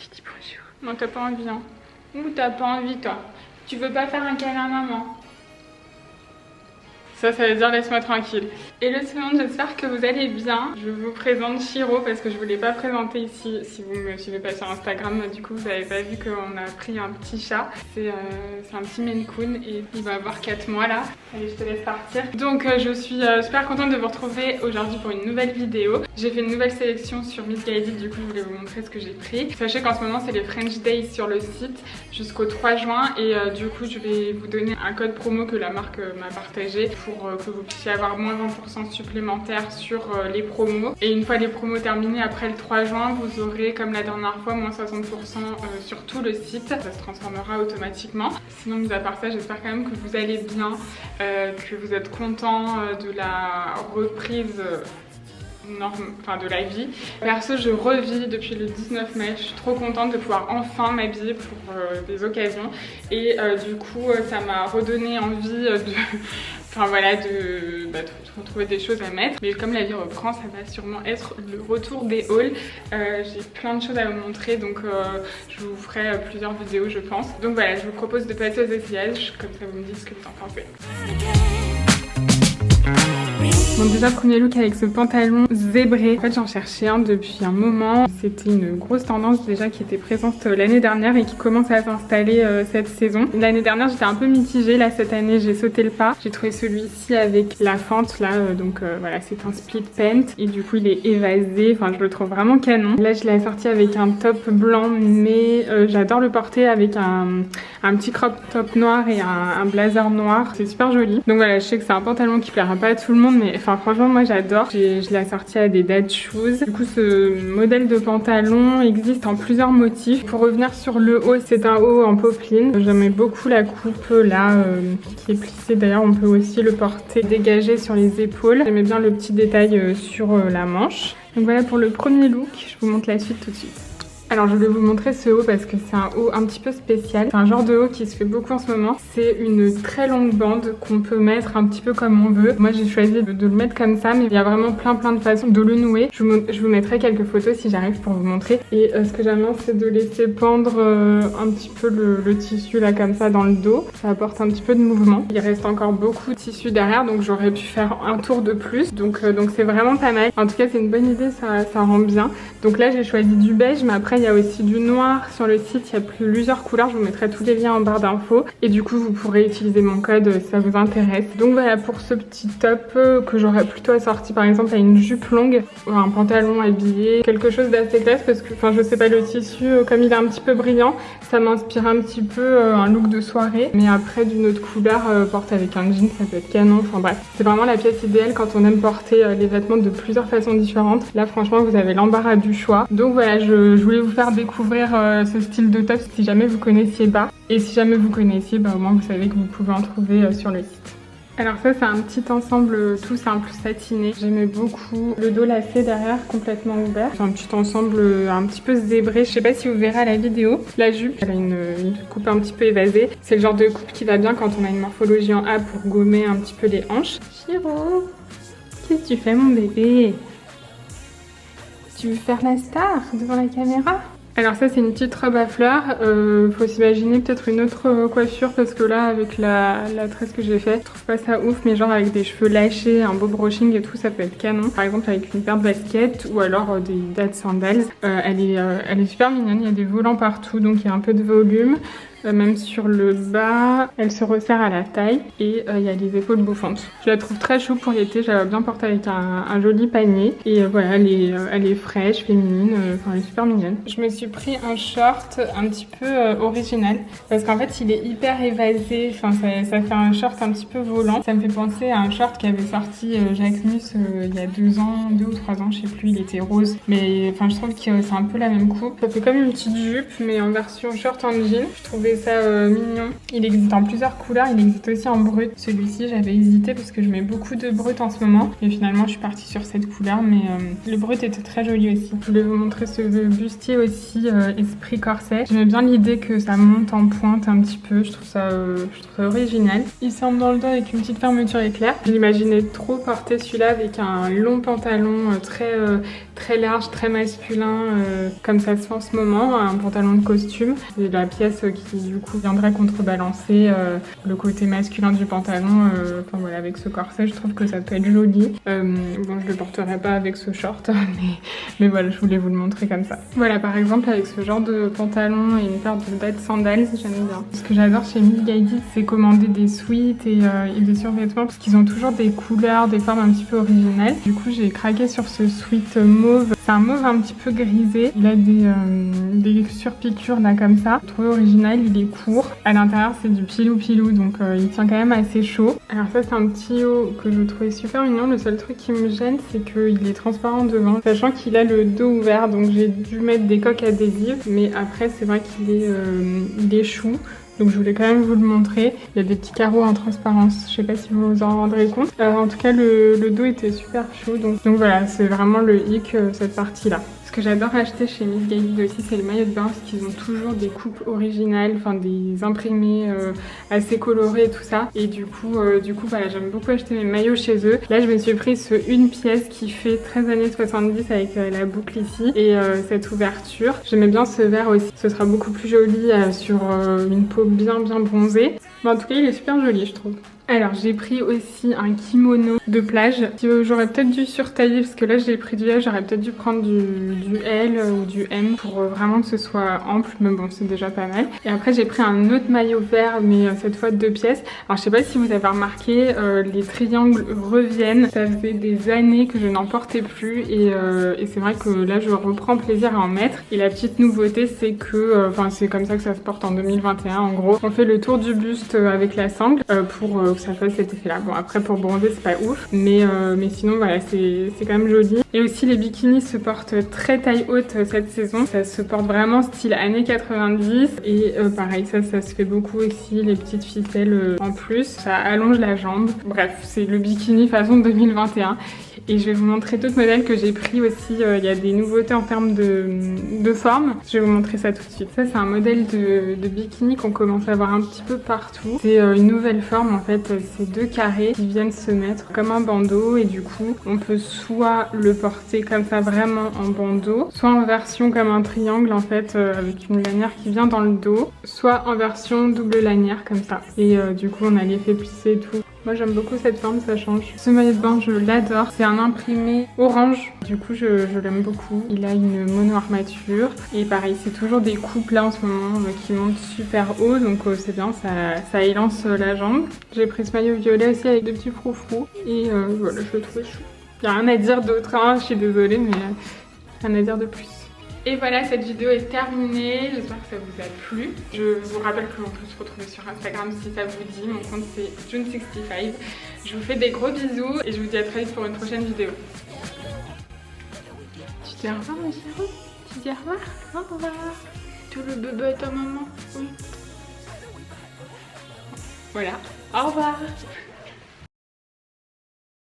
Tu dis bonjour. Non, t'as pas envie, hein. Ou t'as pas envie, toi. Tu veux pas faire un câlin à maman? Ça veut dire laisse-moi tranquille. Hello tout le monde, j'espère que vous allez bien. Je vous présente Chiro parce que je vous l'ai pas présenté ici. Si vous me suivez pas sur Instagram, du coup vous avez pas vu qu'on a pris un petit chat. C'est un petit Maine Coon et il va avoir 4 mois là. Allez, je te laisse partir. Donc je suis super contente de vous retrouver aujourd'hui pour une nouvelle vidéo. J'ai fait une nouvelle sélection sur Missguided, du coup je voulais vous montrer ce que j'ai pris. Sachez qu'en ce moment c'est les French Days sur le site jusqu'au 3 juin et du coup je vais vous donner un code promo que la marque m'a partagé pour que vous puissiez avoir moins 20% supplémentaire sur les promos. Et une fois les promos terminées après le 3 juin, vous aurez comme la dernière fois moins 60% sur tout le site. Ça se transformera automatiquement. Sinon, mis à part ça, j'espère quand même que vous allez bien, que vous êtes content de la reprise de la vie. Perso, je revis depuis le 19 mai. Je suis trop contente de pouvoir enfin m'habiller pour des occasions. Et du coup, ça m'a redonné envie de retrouver des choses à mettre. Mais comme la vie reprend, ça va sûrement être le retour des hauls. J'ai plein de choses à vous montrer, donc je vous ferai plusieurs vidéos, je pense. Donc voilà, je vous propose de passer aux essayages, comme ça vous me dites ce que vous en pensez. Bon, déjà premier look avec ce pantalon zébré. En fait j'en cherchais un depuis un moment. C'était une grosse tendance déjà qui était présente l'année dernière et qui commence à s'installer cette saison. L'année dernière j'étais un peu mitigée, là cette année j'ai sauté le pas. J'ai trouvé celui-ci avec la fente là, voilà, c'est un split pant et du coup il est évasé, enfin je le trouve vraiment canon. Là je l'ai assorti avec un top blanc mais j'adore le porter avec un petit crop top noir et un blazer noir. C'est super joli. Donc voilà, je sais que c'est un pantalon qui plaira pas à tout le monde, mais enfin franchement moi j'adore. Je l'ai assorti à des dad shoes. Du coup ce modèle de pantalon existe en plusieurs motifs. Pour revenir sur le haut, c'est un haut en popeline. J'aimais beaucoup la coupe là qui est plissée. D'ailleurs on peut aussi le porter dégagé sur les épaules. J'aimais bien le petit détail sur la manche. Donc voilà pour le premier look. Je vous montre la suite tout de suite. Alors je voulais vous montrer ce haut parce que c'est un haut un petit peu spécial. C'est un genre de haut qui se fait beaucoup en ce moment. C'est une très longue bande qu'on peut mettre un petit peu comme on veut. Moi j'ai choisi de le mettre comme ça, mais il y a vraiment plein de façons de le nouer. Je vous mettrai quelques photos si j'arrive pour vous montrer. Et ce que j'aime bien, c'est de laisser pendre un petit peu le tissu là comme ça dans le dos. Ça apporte un petit peu de mouvement. Il reste encore beaucoup de tissu derrière, donc j'aurais pu faire un tour de plus. Donc c'est vraiment pas mal. En tout cas c'est une bonne idée, ça rend bien. Donc là j'ai choisi du beige, mais après il y a aussi du noir sur le site, il y a plusieurs couleurs, je vous mettrai tous les liens en barre d'infos et du coup vous pourrez utiliser mon code si ça vous intéresse. Donc voilà pour ce petit top que j'aurais plutôt assorti par exemple à une jupe longue, un pantalon habillé, quelque chose d'assez classe parce que je sais pas, le tissu comme il est un petit peu brillant, ça m'inspire un petit peu un look de soirée, mais après d'une autre couleur porté avec un jean ça peut être canon. Enfin bref, c'est vraiment la pièce idéale quand on aime porter les vêtements de plusieurs façons différentes. Là franchement vous avez l'embarras du choix. Donc voilà, je voulais vous faire découvrir ce style de top si jamais vous connaissiez pas. Et si jamais vous connaissiez, au moins vous savez que vous pouvez en trouver sur le site. Alors ça c'est un petit ensemble tout simple satiné. J'aimais beaucoup le dos lacé derrière complètement ouvert. C'est un petit ensemble un petit peu zébré. Je sais pas si vous verrez à la vidéo. La jupe, elle a une coupe un petit peu évasée. C'est le genre de coupe qui va bien quand on a une morphologie en A pour gommer un petit peu les hanches. Chiro, qu'est-ce que tu fais mon bébé? Tu veux faire la star devant la caméra? Alors ça c'est une petite robe à fleurs, faut s'imaginer peut-être une autre coiffure parce que là avec la tresse que j'ai fait, je trouve pas ça ouf, mais genre avec des cheveux lâchés, un beau brushing et tout, ça peut être canon. Par exemple avec une paire de baskets ou alors des dad sandals. Elle est super mignonne, il y a des volants partout donc il y a un peu de volume. Même sur le bas, elle se resserre à la taille et il y a les épaules bouffantes. Je la trouve très chou pour l'été, j'avais bien porté avec un joli panier. Et voilà, elle est fraîche, féminine, elle est super mignonne. Je me suis pris un short un petit peu original parce qu'en fait il est hyper évasé, ça fait un short un petit peu volant. Ça me fait penser à un short qu'avait sorti Jacques Mus il y a 2 ou 3 ans, je sais plus, il était rose. Mais je trouve que c'est un peu la même coupe. Ça fait comme une petite jupe mais en version short en jean. Je trouvais trouvé ça mignon. Il existe en plusieurs couleurs, il existe aussi en brut. Celui-ci, j'avais hésité parce que je mets beaucoup de brut en ce moment. Et finalement, je suis partie sur cette couleur, mais le brut était très joli aussi. Je voulais vous montrer ce bustier aussi, esprit corset. J'aimais bien l'idée que ça monte en pointe un petit peu, je trouve ça original. Il s'entre dans le dos avec une petite fermeture éclair. Je l'imaginais trop porter celui-là avec un long pantalon très large, très masculin, comme ça se fait en ce moment, un pantalon de costume. Et la pièce qui du coup viendrait contrebalancer le côté masculin du pantalon. Enfin voilà, avec ce corset, je trouve que ça peut être joli. Bon, je le porterai pas avec ce short, mais voilà, je voulais vous le montrer comme ça. Voilà, par exemple, avec ce genre de pantalon et une paire de bas de sandales, j'aime bien. Ce que j'adore chez Missguided, c'est commander des sweats et des survêtements parce qu'ils ont toujours des couleurs, des formes un petit peu originales. Du coup, j'ai craqué sur ce sweat mauve. C'est un mauve un petit peu grisé. Il a des surpiqûres là comme ça. Je trouve original, il est court. À l'intérieur, c'est du pilou, donc il tient quand même assez chaud. Alors ça, c'est un petit haut que je trouvais super mignon. Le seul truc qui me gêne, c'est qu'il est transparent devant, sachant qu'il a le dos ouvert, donc j'ai dû mettre des coques adhésives. Mais après, c'est vrai qu'il est chou. Donc je voulais quand même vous le montrer. Il y a des petits carreaux en transparence, je sais pas si vous vous en rendrez compte. En tout cas, le dos était super chaud. Donc voilà, c'est vraiment le hic, cette partie-là. Ce que j'adore acheter chez Missguided aussi, c'est les maillots de bain parce qu'ils ont toujours des coupes originales, enfin des imprimés assez colorés et tout ça. Et du coup voilà, j'aime beaucoup acheter mes maillots chez eux. Là, je me suis pris une pièce qui fait 13 années 70 avec la boucle ici et cette ouverture. J'aimais bien ce vert aussi. Ce sera beaucoup plus joli sur une peau bien bronzée. Mais en tout cas, il est super joli, je trouve. Alors j'ai pris aussi un kimono de plage. J'aurais peut-être dû surtailler parce que là j'ai pris du L, j'aurais peut-être dû prendre du L ou du M pour vraiment que ce soit ample, mais bon c'est déjà pas mal. Et après j'ai pris un autre maillot vert mais cette fois de 2 pièces. Alors je sais pas si vous avez remarqué, les triangles reviennent. Ça faisait des années que je n'en portais plus et c'est vrai que là je reprends plaisir à en mettre. Et la petite nouveauté c'est que, c'est comme ça que ça se porte en 2021 en gros. On fait le tour du buste avec la sangle pour que ça fasse cet effet là. Bon après pour bronzer c'est pas ouf mais sinon voilà c'est quand même joli. Et aussi les bikinis se portent très taille haute cette saison. Ça se porte vraiment style années 90 et pareil ça se fait beaucoup aussi, les petites ficelles en plus. Ça allonge la jambe. Bref c'est le bikini façon 2021. Et je vais vous montrer d'autres modèles que j'ai pris aussi. Il y a des nouveautés en termes de forme. Je vais vous montrer ça tout de suite. Ça c'est un modèle de bikini qu'on commence à voir un petit peu partout. C'est une nouvelle forme en fait. C'est 2 carrés qui viennent se mettre comme un bandeau et du coup on peut soit le porter comme ça vraiment en bandeau, soit en version comme un triangle en fait avec une lanière qui vient dans le dos, soit en version double lanière comme ça. Et du coup on a l'effet plissé et tout. Moi j'aime beaucoup cette forme, ça change. Ce maillot de bain je l'adore, c'est un imprimé orange, du coup je l'aime beaucoup. Il a une mono armature et pareil c'est toujours des coupes là en ce moment qui montent super haut donc c'est bien, ça élance la jambe. J'ai pris ce maillot violet aussi avec des petits froufrous et voilà je le trouve chou. Il n'y a rien à dire d'autre, hein, je suis désolée mais rien à dire de plus. Et voilà, cette vidéo est terminée, j'espère que ça vous a plu. Je vous rappelle que l'on peut se retrouver sur Instagram si ça vous dit, mon compte c'est June65. Je vous fais des gros bisous et je vous dis à très vite pour une prochaine vidéo. Tu dis au revoir mon chéri? Tu dis au revoir? Au revoir. Tout le bébé est ta maman. Oui. Voilà, au revoir.